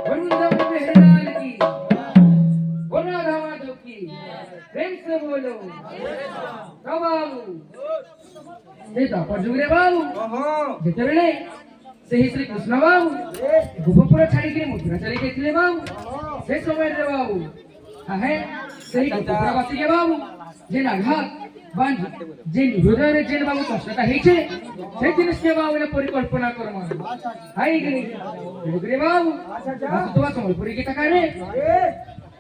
वृंदावन मेहरलाल की, बोलो राधा माधव की, प्रेम से बोलो बाबू जुगरे बाबू जिते से श्री कृष्ण बाबू गोपपुर छाड़ी मथुरा चली गए बाबू से समय बाबू है से गोपपुरवासी के बाबू जे आघात बांधी जे हृदय रे जेन बाबू कष्टता हेछे से जिनिस के बाबू ने परिकल्पना करमा हाई गनी जुगरे बाबू तो संबलपुरी के टका रे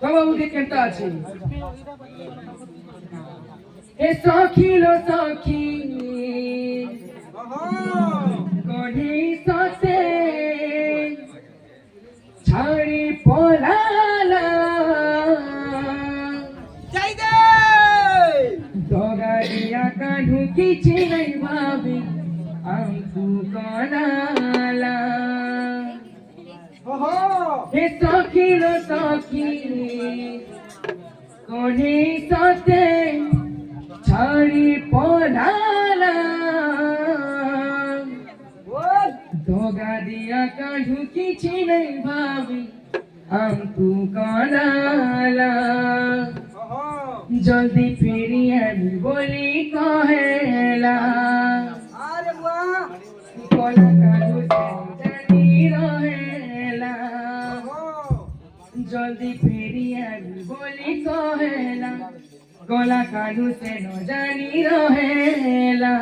तो बाबू के केनता আছে ए सखी लो सखी कढ़ी सते छाड़ी पलाला जय दे दोगारिया काढू किछि नहीं भाभी आंखू कनाला ए सखी लो सखी कढ़ी सते छाड़ी पलाला धोगा दिया काढू किछि नहीं भाभी हमको कनाला जल्दी फेरी आबी बोली कहेला अरे वाह कोला काढू से जानी रहेला जल्दी फेरी आबी बोली कहेला कोला काढू से न जानी रहेला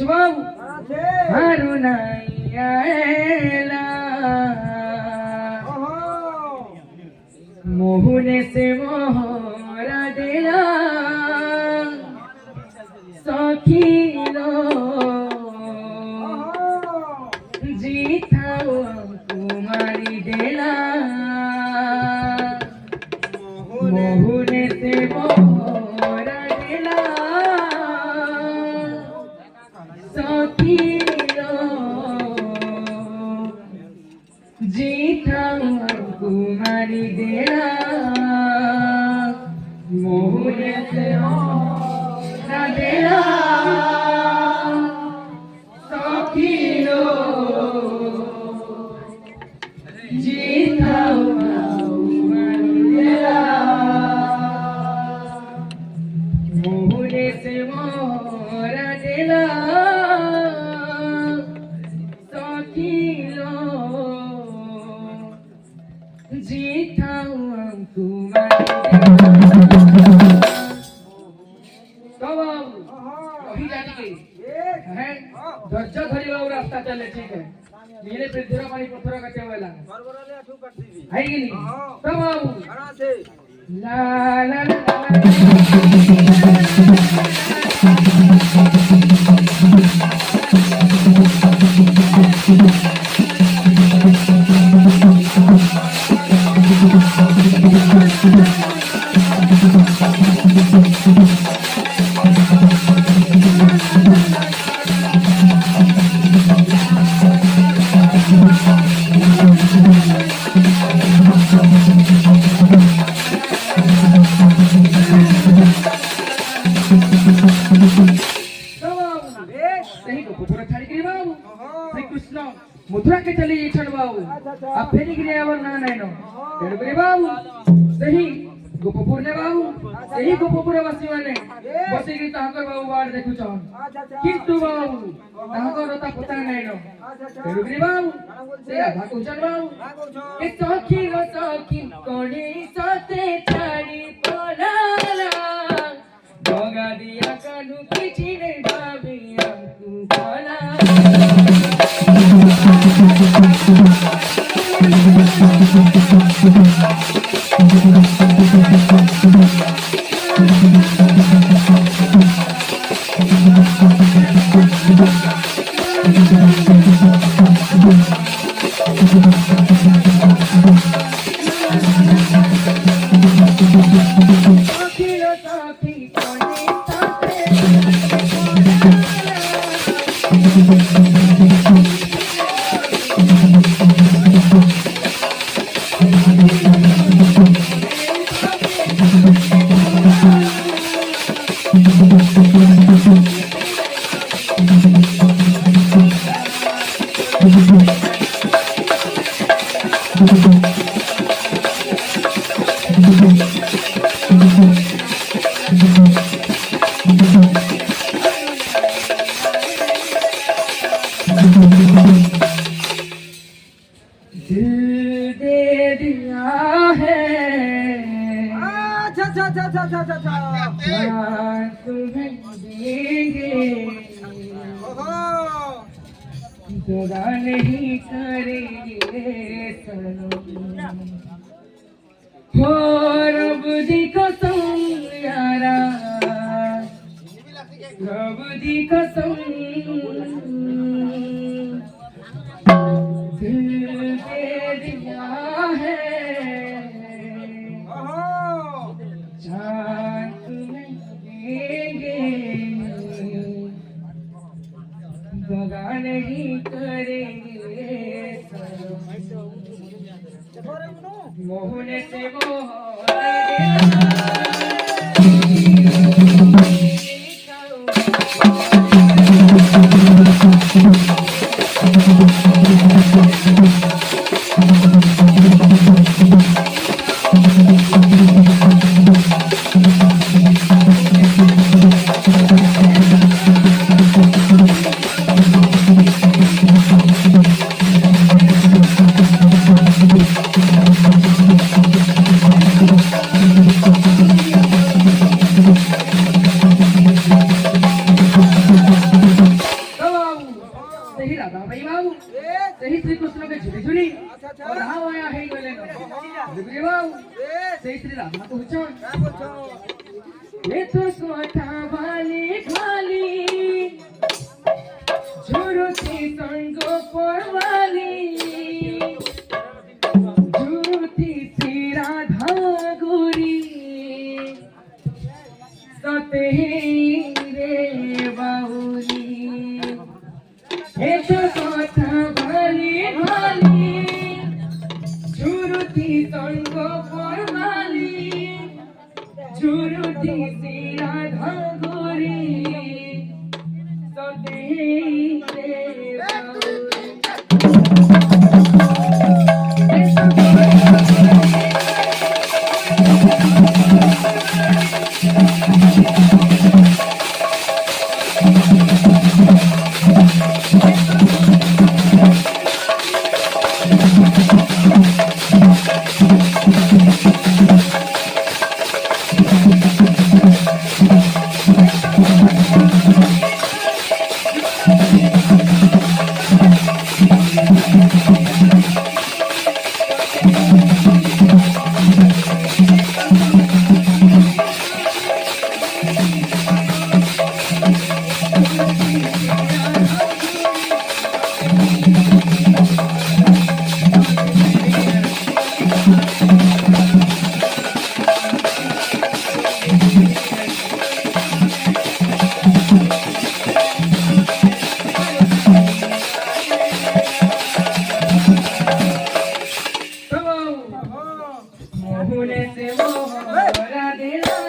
बाबू हारू नहीं आएला मोहने से मोहरा देला सखी लो जीता कुमारी देला मोहने से मोहरा देला सखी लो जीता कुमारी देला मोहने से मोहरा देला सखी लो जीता कुमारी देला मोहने से मोहरा देला सखी लो जीता कुमारी धैर्य धरी रास्ता चले ठीक है नीले पृथ्वी पानी पत्थर काटे वाला बरबरले अठू कर दीबी है कि नहीं तो बाबू आना से ला ला ला मथुरा के चली छन बाबू अब फेरी गिरे और ना नैनो तेरे बाबू सही गोपपुर ने बाबू सही गोपपुर वासी माने बसी गिरी ताकर बाबू बाड़ देखु छन किंतु बाबू ताकर रोता पता नैनो तेरे बाबू से आधा कुचन बाबू ए सखी रो सखी कोणी साथे छाड़ी पलाला दोगा दिया कानू किछि नहीं भाभी हमकू पलाला साथी दिल दे दिया है अच्छा अच्छा अच्छा अच्छा अच्छा अच्छा जान तुम्हें देंगे ओहो जरा नहीं करेंगे सनम हो रब दी कसम यारा रब दी कसम दिल दे दिया है ओहो जान तुम्हें देंगे दगा नहीं करेंगे मोहन से सही राधा भाई बाबू सही श्री कृष्ण के झुली झुली और राम आया है बोले रे बाबू सही श्री राधा को पूछो ये तो कोठा वाली खाली झुरुती संगो परवाली झुरुती सी राधा गोरी सते रे बाहुली हे तो कोठा वाली खाली झुरुती संगो परवाली झुरुती सी राधा गोरी सते रे बाहुली मोहने से मोहरा दिला